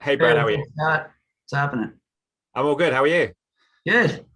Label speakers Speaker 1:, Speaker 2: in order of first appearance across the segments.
Speaker 1: Hey
Speaker 2: Hey,
Speaker 1: Brad, how are
Speaker 2: what's
Speaker 1: you?
Speaker 2: up, Scott? What's happening?
Speaker 1: I'm all good. How are you?
Speaker 2: Good.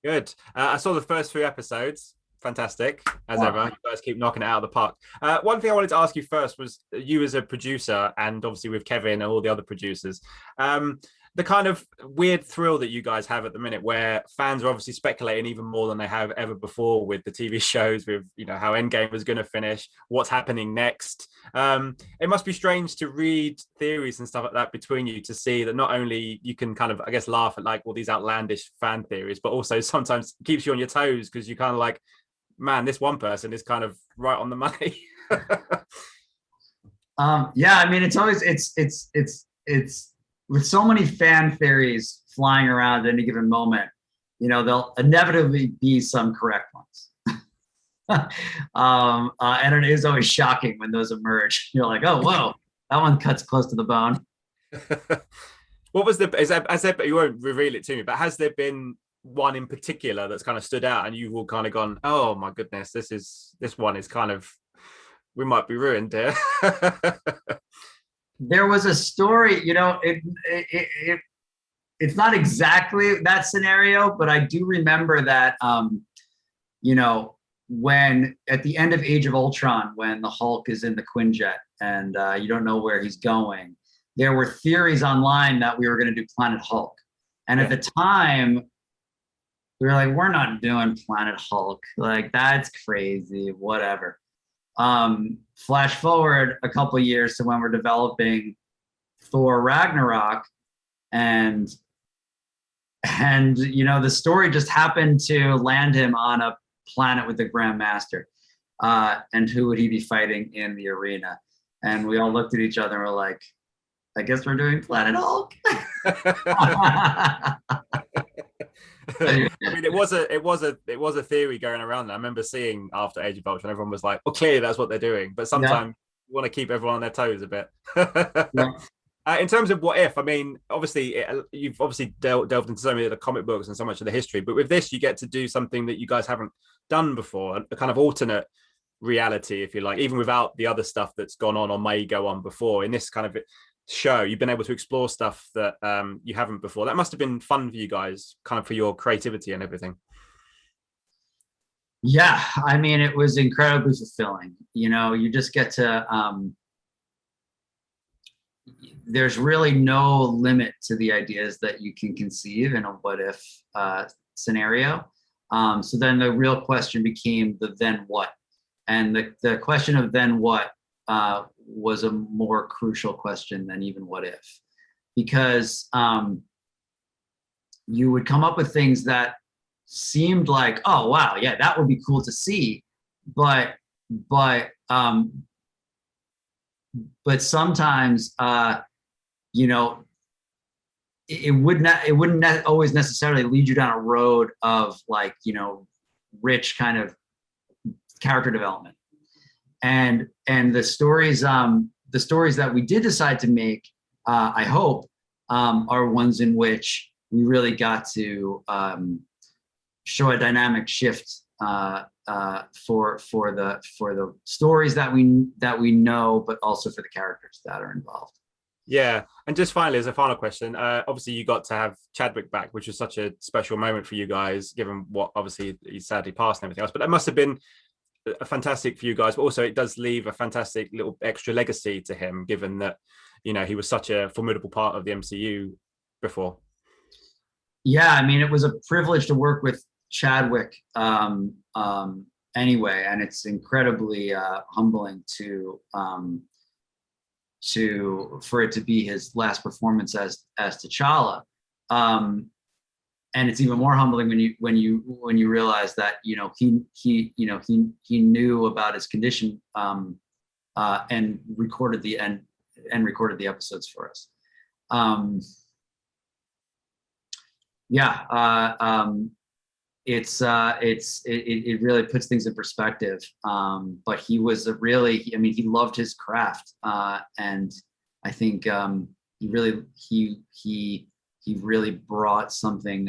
Speaker 1: Good. I saw the first few episodes. Fantastic, as
Speaker 2: Wow.
Speaker 1: ever. You guys keep knocking it out of the park. One thing I wanted to ask you first was you as a producer, and obviously with Kevin and all the other producers, um, the kind of weird thrill that you guys have at the minute, where fans are obviously speculating even more than they have ever before with the TV shows, with how Endgame was going to finish, what's happening next. It must be strange to read theories and stuff like that between you to see that not only you can kind of, I guess, laugh at like all these outlandish fan theories, but also sometimes keeps you on your toes because you kind of like, man, this one person is kind of right on the money.
Speaker 2: Yeah, I mean, it's always it's with so many fan theories flying around at any given moment, there'll inevitably be some correct ones. And it is always shocking when those emerge. You're like, oh, whoa, that one cuts close to the bone.
Speaker 1: What was the is that has there, you won't reveal it to me, but has there been one in particular that's kind of stood out and you've all kind of gone, oh my goodness, this one is kind of, we might be ruined here.
Speaker 2: There was a story, it's not exactly that scenario, but I do remember that you know, when at the end of Age of Ultron, when the Hulk is in the Quinjet and you don't know where he's going, there were theories online that we were going to do Planet Hulk. And at
Speaker 1: Yeah.
Speaker 2: the time, we were like, we're not doing Planet Hulk. Like, that's crazy, whatever. Flash forward a couple years to when we're developing Thor Ragnarok, and the story just happened to land him on a planet with the Grandmaster. And who would he be fighting in the arena? And we all looked at each other and were like, I guess we're doing Planet Hulk.
Speaker 1: I mean, it was a theory going around. I remember seeing after Age of Ultron, everyone was like, "Well, clearly that's what they're doing." But
Speaker 2: Yeah,
Speaker 1: sometimes you want to keep everyone on their toes a bit.
Speaker 2: yeah.
Speaker 1: In terms of what if, I mean, obviously, you've obviously delved into so many of the comic books and so much of the history, but with this, you get to do something that you guys haven't done before, a kind of alternate reality, if you like, even without the other stuff that's gone on or may go on before. In this kind of show, you've been able to explore stuff that you haven't before. That must have been fun for you guys, kind of for your creativity and everything.
Speaker 2: Yeah, I mean, it was incredibly fulfilling. You just get to, there's really no limit to the ideas that you can conceive in a what if scenario. So then the real question became the then what. And the question of then what was a more crucial question than even what if. Because you would come up with things that seemed like, oh wow, yeah, that would be cool to see, but but um, but sometimes you know it wouldn't always necessarily lead you down a road of like rich kind of character development, and the stories that we did decide to make, I hope, are ones in which we really got to show a dynamic shift for the stories that we know, but also for the characters that are involved.
Speaker 1: Yeah, and just finally, as a final question, obviously you got to have Chadwick back, which was such a special moment for you guys, given what obviously he sadly passed and everything else. But that must have been a fantastic for you guys. But also, it does leave a fantastic little extra legacy to him, given that he was such a formidable part of the MCU before.
Speaker 2: Yeah, I mean, it was a privilege to work with Chadwick anyway, and it's incredibly humbling for it to be his last performance as T'Challa. And it's even more humbling when you realize that he knew about his condition and recorded the episodes for us. Yeah, it really puts things in perspective. But he was he loved his craft, and I think he really brought something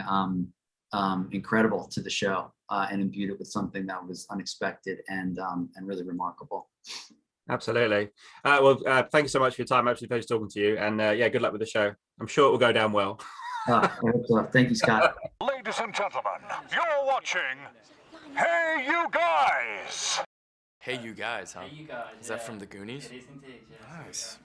Speaker 2: incredible to the show, and imbued it with something that was unexpected and really remarkable.
Speaker 1: Absolutely. Thank you so much for your time. Absolutely pleasure talking to you. And yeah, good luck with the show. I'm sure it will go down well.
Speaker 2: I hope so. Thank you, Scott.
Speaker 3: Ladies and gentlemen, you're watching Hey You Guys!
Speaker 4: Hey, you guys, huh?
Speaker 5: Hey, you guys.
Speaker 4: Is that from the Goonies?
Speaker 5: It is indeed, yes.
Speaker 4: Nice.